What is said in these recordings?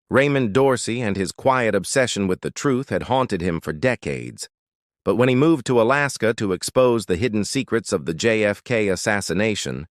Raymond Dorsey and his quiet obsession with the truth had haunted him for decades. But when he moved to Alaska to expose the hidden secrets of the JFK assassination,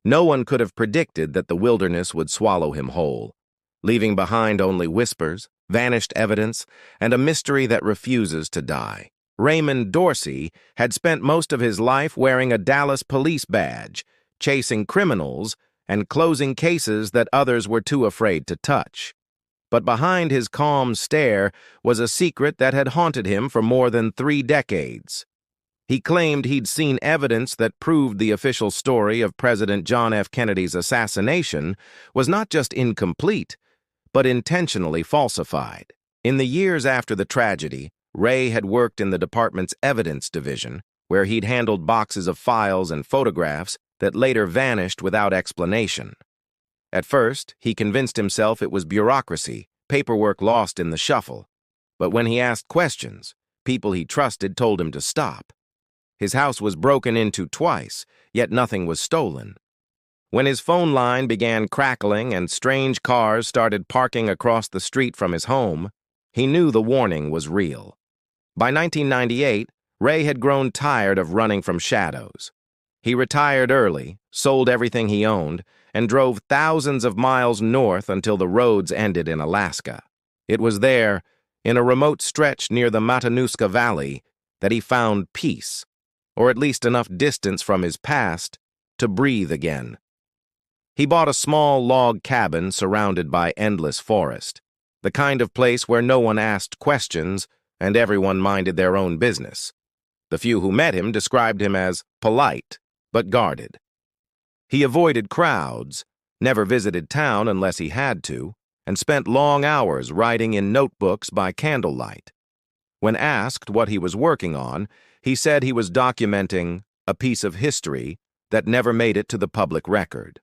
no one could have predicted that the wilderness would swallow him whole, leaving behind only whispers, vanished evidence, and a mystery that refuses to die. Raymond Dorsey had spent most of his life wearing a Dallas police badge, chasing criminals and closing cases that others were too afraid to touch. But behind his calm stare was a secret that had haunted him for more than 3 decades. He claimed he'd seen evidence that proved the official story of President John F. Kennedy's assassination was not just incomplete, but intentionally falsified. In the years after the tragedy, Ray had worked in the department's evidence division, where he'd handled boxes of files and photographs that later vanished without explanation. At first, he convinced himself it was bureaucracy, paperwork lost in the shuffle. But when he asked questions, people he trusted told him to stop. His house was broken into twice, yet nothing was stolen. When his phone line began crackling and strange cars started parking across the street from his home, he knew the warning was real. By 1998, Ray had grown tired of running from shadows. He retired early, sold everything he owned, and drove thousands of miles north until the roads ended in Alaska. It was there, in a remote stretch near the Matanuska Valley, that he found peace, or at least enough distance from his past to breathe again. He bought a small log cabin surrounded by endless forest, the kind of place where no one asked questions and everyone minded their own business. The few who met him described him as polite, but guarded. He avoided crowds, never visited town unless he had to, and spent long hours writing in notebooks by candlelight. When asked what he was working on, he said he was documenting a piece of history that never made it to the public record.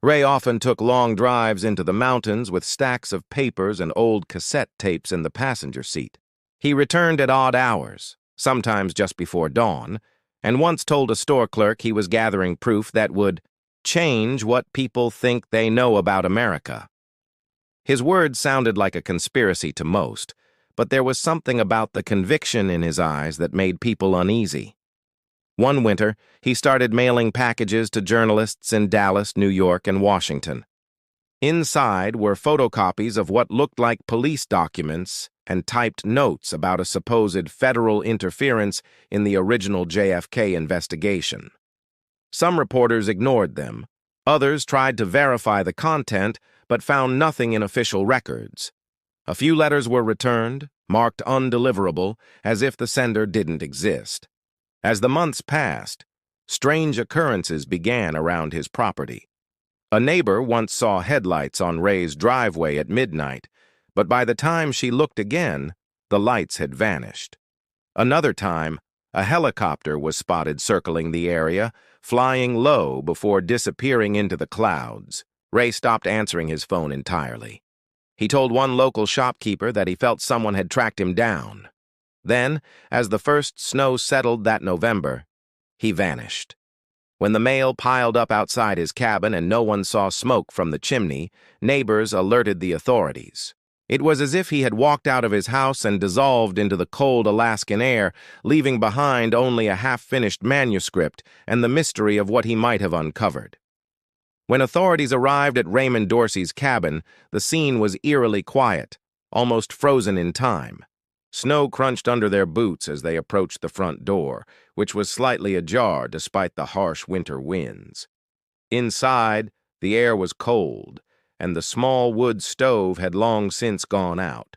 Ray often took long drives into the mountains with stacks of papers and old cassette tapes in the passenger seat. He returned at odd hours, sometimes just before dawn, and once told a store clerk he was gathering proof that would change what people think they know about America. His words sounded like a conspiracy to most, but there was something about the conviction in his eyes that made people uneasy. One winter, he started mailing packages to journalists in Dallas, New York, and Washington. Inside were photocopies of what looked like police documents and typed notes about a supposed federal interference in the original JFK investigation. Some reporters ignored them. Others tried to verify the content, but found nothing in official records. A few letters were returned, marked undeliverable, as if the sender didn't exist. As the months passed, strange occurrences began around his property. A neighbor once saw headlights on Ray's driveway at midnight, but by the time she looked again, the lights had vanished. Another time, a helicopter was spotted circling the area, flying low before disappearing into the clouds. Ray stopped answering his phone entirely. He told one local shopkeeper that he felt someone had tracked him down. Then, as the first snow settled that November, he vanished. When the mail piled up outside his cabin and no one saw smoke from the chimney, neighbors alerted the authorities. It was as if he had walked out of his house and dissolved into the cold Alaskan air, leaving behind only a half-finished manuscript and the mystery of what he might have uncovered. When authorities arrived at Raymond Dorsey's cabin, the scene was eerily quiet, almost frozen in time. Snow crunched under their boots as they approached the front door, which was slightly ajar despite the harsh winter winds. Inside, the air was cold, and the small wood stove had long since gone out.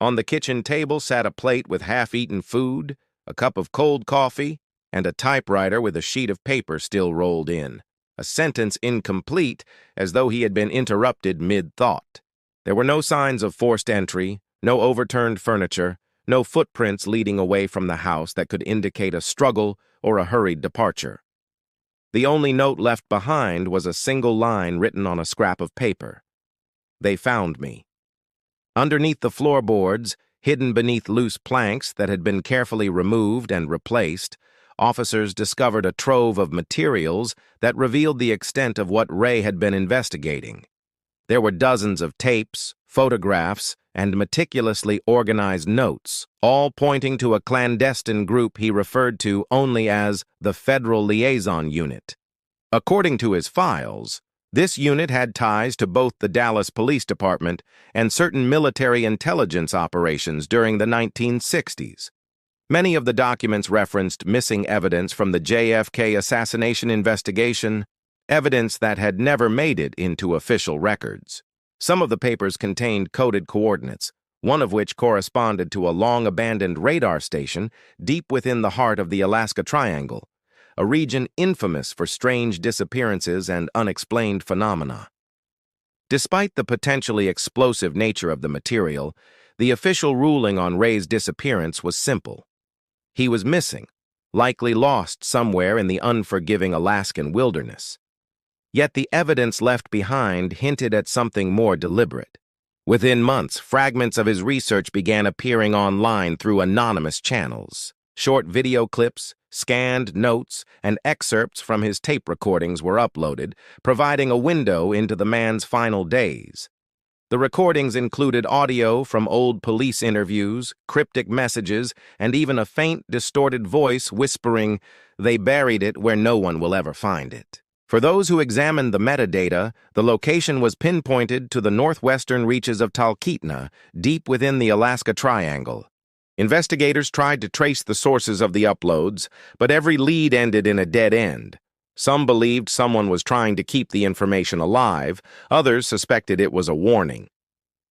On the kitchen table sat a plate with half-eaten food, a cup of cold coffee, and a typewriter with a sheet of paper still rolled in, a sentence incomplete as though he had been interrupted mid-thought. There were no signs of forced entry, no overturned furniture, no footprints leading away from the house that could indicate a struggle or a hurried departure. The only note left behind was a single line written on a scrap of paper. "They found me." Underneath the floorboards, hidden beneath loose planks that had been carefully removed and replaced, officers discovered a trove of materials that revealed the extent of what Ray had been investigating. There were dozens of tapes, photographs, and meticulously organized notes, all pointing to a clandestine group he referred to only as the Federal Liaison Unit. According to his files, this unit had ties to both the Dallas Police Department and certain military intelligence operations during the 1960s. Many of the documents referenced missing evidence from the JFK assassination investigation, evidence that had never made it into official records. Some of the papers contained coded coordinates, one of which corresponded to a long-abandoned radar station deep within the heart of the Alaska Triangle, a region infamous for strange disappearances and unexplained phenomena. Despite the potentially explosive nature of the material, the official ruling on Ray's disappearance was simple. He was missing, likely lost somewhere in the unforgiving Alaskan wilderness. Yet the evidence left behind hinted at something more deliberate. Within months, fragments of his research began appearing online through anonymous channels. Short video clips, scanned notes, and excerpts from his tape recordings were uploaded, providing a window into the man's final days. The recordings included audio from old police interviews, cryptic messages, and even a faint, distorted voice whispering, "They buried it where no one will ever find it." For those who examined the metadata, the location was pinpointed to the northwestern reaches of Talkeetna, deep within the Alaska Triangle. Investigators tried to trace the sources of the uploads, but every lead ended in a dead end. Some believed someone was trying to keep the information alive, others suspected it was a warning.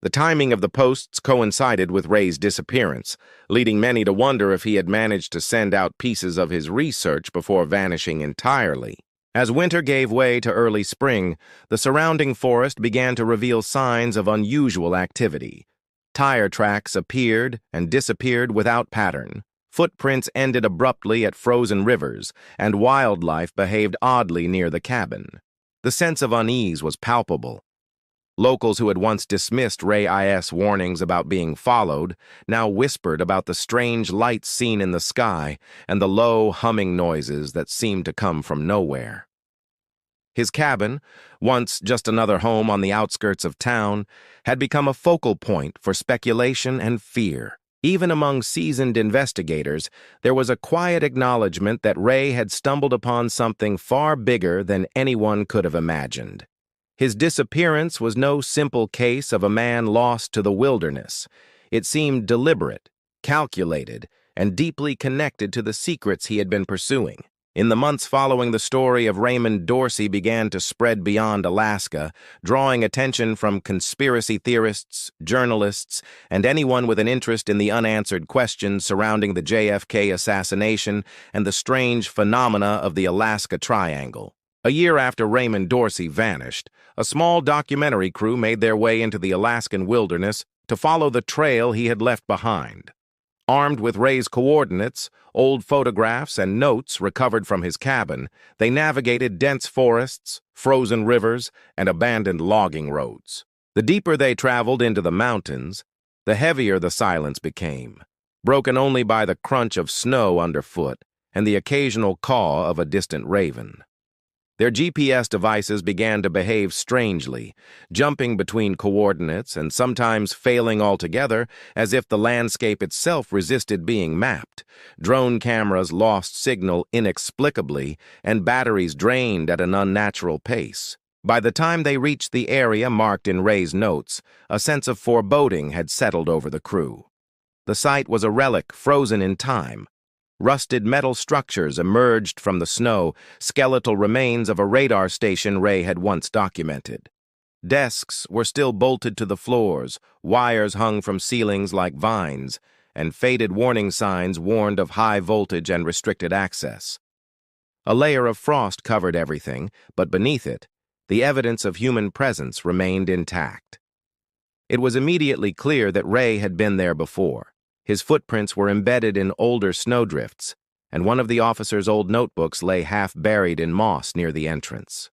The timing of the posts coincided with Ray's disappearance, leading many to wonder if he had managed to send out pieces of his research before vanishing entirely. As winter gave way to early spring, the surrounding forest began to reveal signs of unusual activity. Tire tracks appeared and disappeared without pattern. Footprints ended abruptly at frozen rivers, and wildlife behaved oddly near the cabin. The sense of unease was palpable. Locals who had once dismissed Ray IS warnings about being followed now whispered about the strange lights seen in the sky and the low, humming noises that seemed to come from nowhere. His cabin, once just another home on the outskirts of town, had become a focal point for speculation and fear. Even among seasoned investigators, there was a quiet acknowledgement that Ray had stumbled upon something far bigger than anyone could have imagined. His disappearance was no simple case of a man lost to the wilderness. It seemed deliberate, calculated, and deeply connected to the secrets he had been pursuing. In the months following, the story of Raymond Dorsey began to spread beyond Alaska, drawing attention from conspiracy theorists, journalists, and anyone with an interest in the unanswered questions surrounding the JFK assassination and the strange phenomena of the Alaska Triangle. A year after Raymond Dorsey vanished, a small documentary crew made their way into the Alaskan wilderness to follow the trail he had left behind. Armed with Ray's coordinates, old photographs, and notes recovered from his cabin, they navigated dense forests, frozen rivers, and abandoned logging roads. The deeper they traveled into the mountains, the heavier the silence became, broken only by the crunch of snow underfoot and the occasional caw of a distant raven. Their GPS devices began to behave strangely, jumping between coordinates and sometimes failing altogether, as if the landscape itself resisted being mapped. Drone cameras lost signal inexplicably, and batteries drained at an unnatural pace. By the time they reached the area marked in Ray's notes, a sense of foreboding had settled over the crew. The site was a relic frozen in time. Rusted metal structures emerged from the snow, skeletal remains of a radar station Ray had once documented. Desks were still bolted to the floors, wires hung from ceilings like vines, and faded warning signs warned of high voltage and restricted access. A layer of frost covered everything, but beneath it, the evidence of human presence remained intact. It was immediately clear that Ray had been there before. His footprints were embedded in older snowdrifts, and one of the officer's old notebooks lay half-buried in moss near the entrance.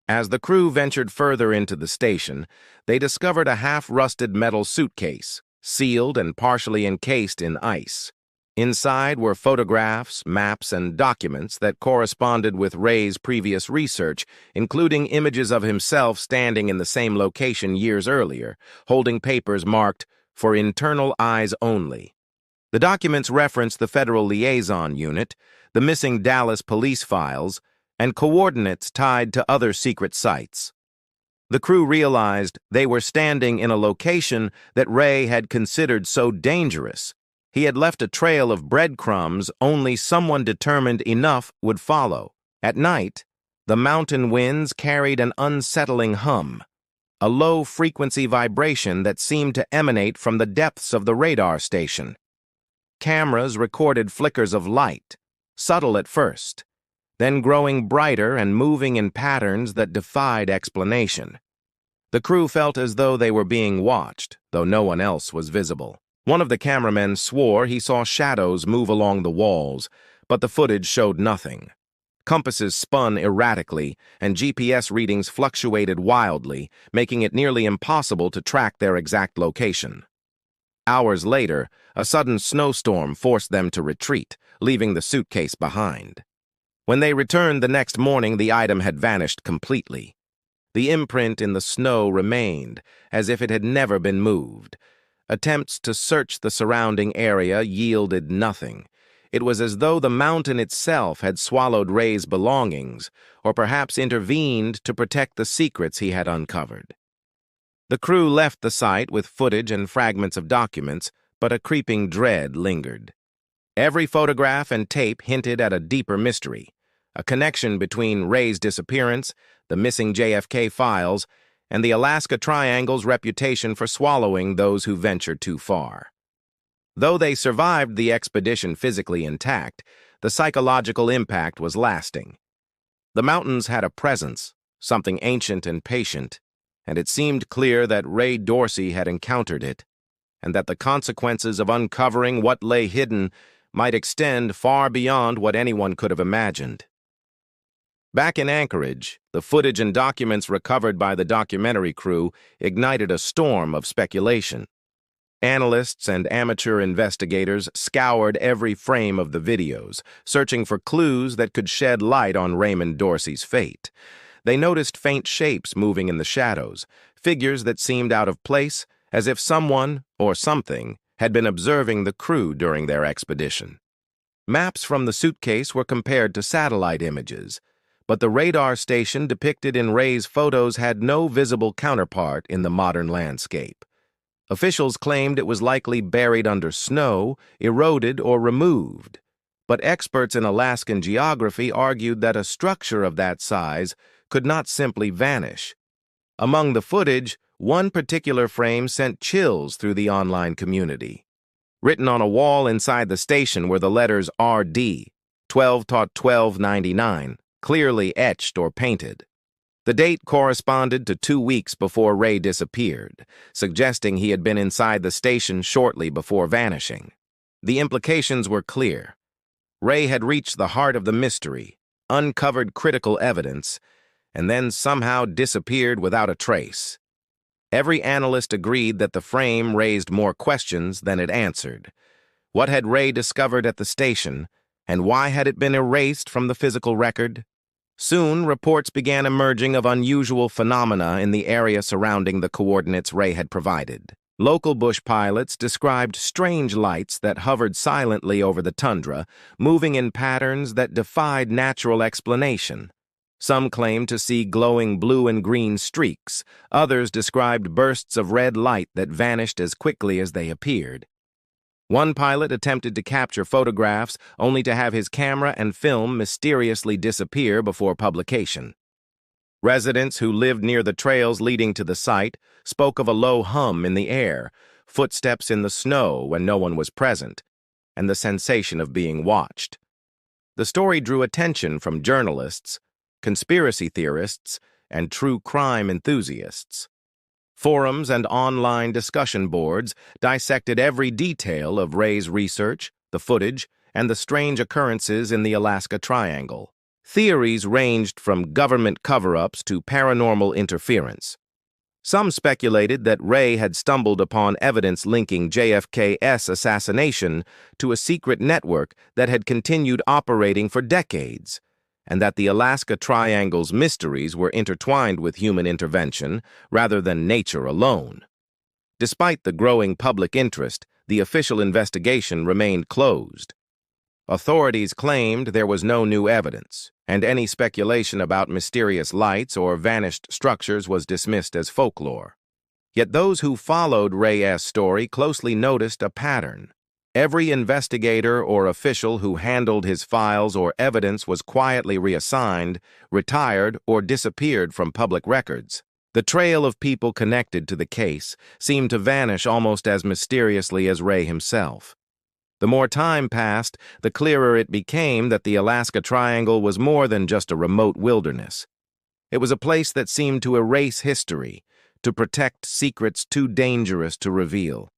As the crew ventured further into the station, they discovered a half-rusted metal suitcase, sealed and partially encased in ice. Inside were photographs, maps, and documents that corresponded with Ray's previous research, including images of himself standing in the same location years earlier, holding papers marked, "For internal eyes only." The documents referenced the Federal Liaison Unit, the missing Dallas police files, and coordinates tied to other secret sites. The crew realized they were standing in a location that Ray had considered so dangerous. He had left a trail of breadcrumbs only someone determined enough would follow. At night, the mountain winds carried an unsettling hum, a low-frequency vibration that seemed to emanate from the depths of the radar station. Cameras recorded flickers of light, subtle at first, then growing brighter and moving in patterns that defied explanation. The crew felt as though they were being watched, though no one else was visible. One of the cameramen swore he saw shadows move along the walls, but the footage showed nothing. Compasses spun erratically, and GPS readings fluctuated wildly, making it nearly impossible to track their exact location. Hours later, a sudden snowstorm forced them to retreat, leaving the suitcase behind. When they returned the next morning, the item had vanished completely. The imprint in the snow remained, as if it had never been moved. Attempts to search the surrounding area yielded nothing. It was as though the mountain itself had swallowed Ray's belongings, or perhaps intervened to protect the secrets he had uncovered. The crew left the site with footage and fragments of documents, but a creeping dread lingered. Every photograph and tape hinted at a deeper mystery, a connection between Ray's disappearance, the missing JFK files, and the Alaska Triangle's reputation for swallowing those who venture too far. Though they survived the expedition physically intact, the psychological impact was lasting. The mountains had a presence, something ancient and patient, and it seemed clear that Ray Dorsey had encountered it, and that the consequences of uncovering what lay hidden might extend far beyond what anyone could have imagined. Back in Anchorage, the footage and documents recovered by the documentary crew ignited a storm of speculation. Analysts and amateur investigators scoured every frame of the videos, searching for clues that could shed light on Raymond Dorsey's fate. They noticed faint shapes moving in the shadows, figures that seemed out of place, as if someone, or something, had been observing the crew during their expedition. Maps from the suitcase were compared to satellite images, but the radar station depicted in Ray's photos had no visible counterpart in the modern landscape. Officials claimed it was likely buried under snow, eroded, or removed, but experts in Alaskan geography argued that a structure of that size could not simply vanish. Among the footage, one particular frame sent chills through the online community. Written on a wall inside the station were the letters RD, 12-12-99, clearly etched or painted. The date corresponded to 2 weeks before Ray disappeared, suggesting he had been inside the station shortly before vanishing. The implications were clear. Ray had reached the heart of the mystery, uncovered critical evidence, and then somehow disappeared without a trace. Every analyst agreed that the frame raised more questions than it answered. What had Ray discovered at the station, and why had it been erased from the physical record? Soon, reports began emerging of unusual phenomena in the area surrounding the coordinates Ray had provided. Local bush pilots described strange lights that hovered silently over the tundra, moving in patterns that defied natural explanation. Some claimed to see glowing blue and green streaks. Others described bursts of red light that vanished as quickly as they appeared. One pilot attempted to capture photographs only to have his camera and film mysteriously disappear before publication. Residents who lived near the trails leading to the site spoke of a low hum in the air, footsteps in the snow when no one was present, and the sensation of being watched. The story drew attention from journalists, conspiracy theorists, and true crime enthusiasts. Forums and online discussion boards dissected every detail of Ray's research, the footage, and the strange occurrences in the Alaska Triangle. Theories ranged from government cover-ups to paranormal interference. Some speculated that Ray had stumbled upon evidence linking JFK's assassination to a secret network that had continued operating for decades, and that the Alaska Triangle's mysteries were intertwined with human intervention rather than nature alone. Despite the growing public interest, the official investigation remained closed. Authorities claimed there was no new evidence, and any speculation about mysterious lights or vanished structures was dismissed as folklore. Yet those who followed Ray's story closely noticed a pattern. Every investigator or official who handled his files or evidence was quietly reassigned, retired, or disappeared from public records. The trail of people connected to the case seemed to vanish almost as mysteriously as Ray himself. The more time passed, the clearer it became that the Alaska Triangle was more than just a remote wilderness. It was a place that seemed to erase history, to protect secrets too dangerous to reveal.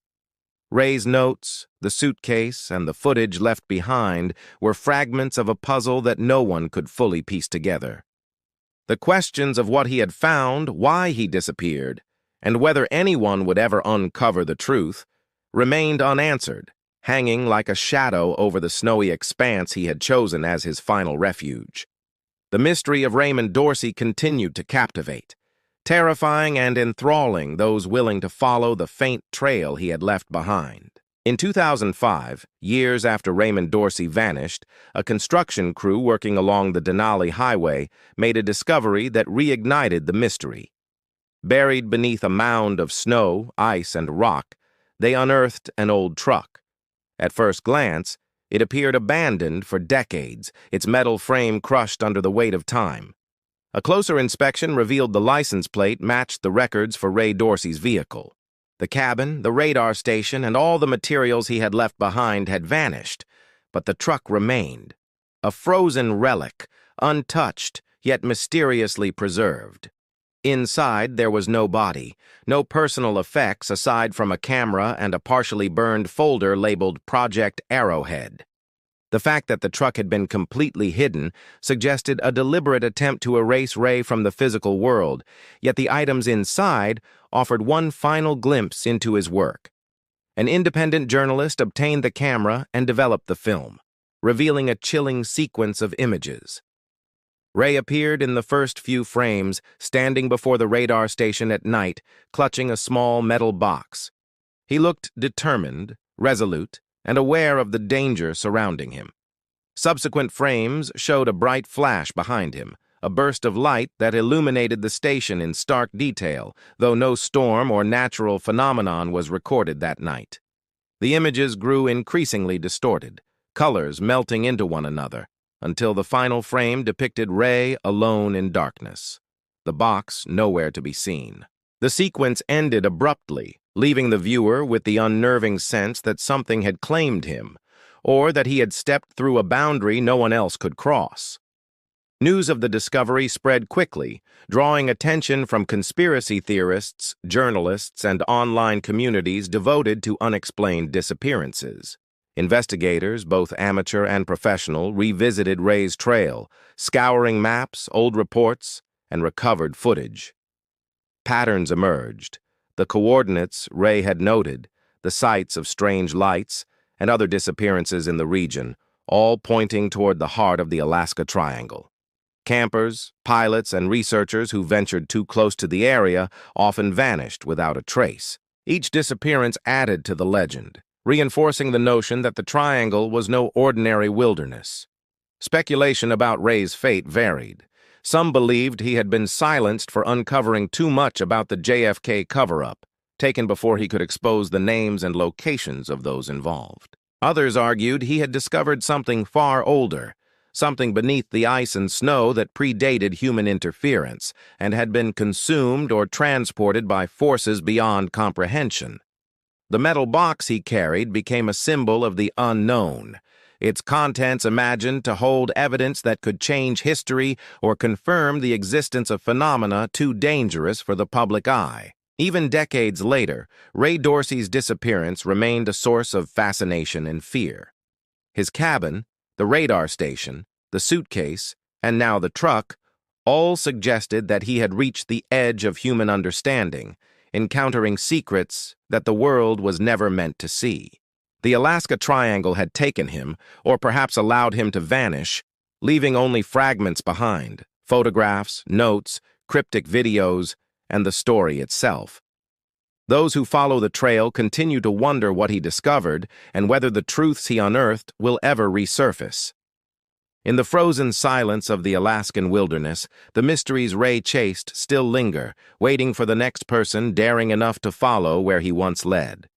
Ray's notes, the suitcase, and the footage left behind were fragments of a puzzle that no one could fully piece together. The questions of what he had found, why he disappeared, and whether anyone would ever uncover the truth, remained unanswered, hanging like a shadow over the snowy expanse he had chosen as his final refuge. The mystery of Raymond Dorsey continued to captivate, terrifying and enthralling those willing to follow the faint trail he had left behind. In 2005, years after Raymond Dorsey vanished, a construction crew working along the Denali Highway made a discovery that reignited the mystery. Buried beneath a mound of snow, ice, and rock, they unearthed an old truck. At first glance, it appeared abandoned for decades, its metal frame crushed under the weight of time. A closer inspection revealed the license plate matched the records for Ray Dorsey's vehicle. The cabin, the radar station, and all the materials he had left behind had vanished, but the truck remained. A frozen relic, untouched, yet mysteriously preserved. Inside, there was no body, no personal effects aside from a camera and a partially burned folder labeled Project Arrowhead. The fact that the truck had been completely hidden suggested a deliberate attempt to erase Ray from the physical world, yet the items inside offered one final glimpse into his work. An independent journalist obtained the camera and developed the film, revealing a chilling sequence of images. Ray appeared in the first few frames, standing before the radar station at night, clutching a small metal box. He looked determined, resolute, and aware of the danger surrounding him. Subsequent frames showed a bright flash behind him, a burst of light that illuminated the station in stark detail, though no storm or natural phenomenon was recorded that night. The images grew increasingly distorted, colors melting into one another, until the final frame depicted Ray alone in darkness, the box nowhere to be seen. The sequence ended abruptly, leaving the viewer with the unnerving sense that something had claimed him, or that he had stepped through a boundary no one else could cross. News of the discovery spread quickly, drawing attention from conspiracy theorists, journalists, and online communities devoted to unexplained disappearances. Investigators, both amateur and professional, revisited Ray's trail, scouring maps, old reports, and recovered footage. Patterns emerged. The coordinates Ray had noted, the sites of strange lights, and other disappearances in the region, all pointing toward the heart of the Alaska Triangle. Campers, pilots, and researchers who ventured too close to the area often vanished without a trace. Each disappearance added to the legend, reinforcing the notion that the Triangle was no ordinary wilderness. Speculation about Ray's fate varied. Some believed he had been silenced for uncovering too much about the JFK cover-up, taken before he could expose the names and locations of those involved. Others argued he had discovered something far older, something beneath the ice and snow that predated human interference and had been consumed or transported by forces beyond comprehension. The metal box he carried became a symbol of the unknown, its contents imagined to hold evidence that could change history or confirm the existence of phenomena too dangerous for the public eye. Even decades later, Ray Dorsey's disappearance remained a source of fascination and fear. His cabin, the radar station, the suitcase, and now the truck, All suggested that he had reached the edge of human understanding, encountering secrets that the world was never meant to see. The Alaska Triangle had taken him, or perhaps allowed him to vanish, leaving only fragments behind: photographs, notes, cryptic videos, and the story itself. Those who follow the trail continue to wonder what he discovered and whether the truths he unearthed will ever resurface. In the frozen silence of the Alaskan wilderness, the mysteries Ray chased still linger, waiting for the next person daring enough to follow where he once led.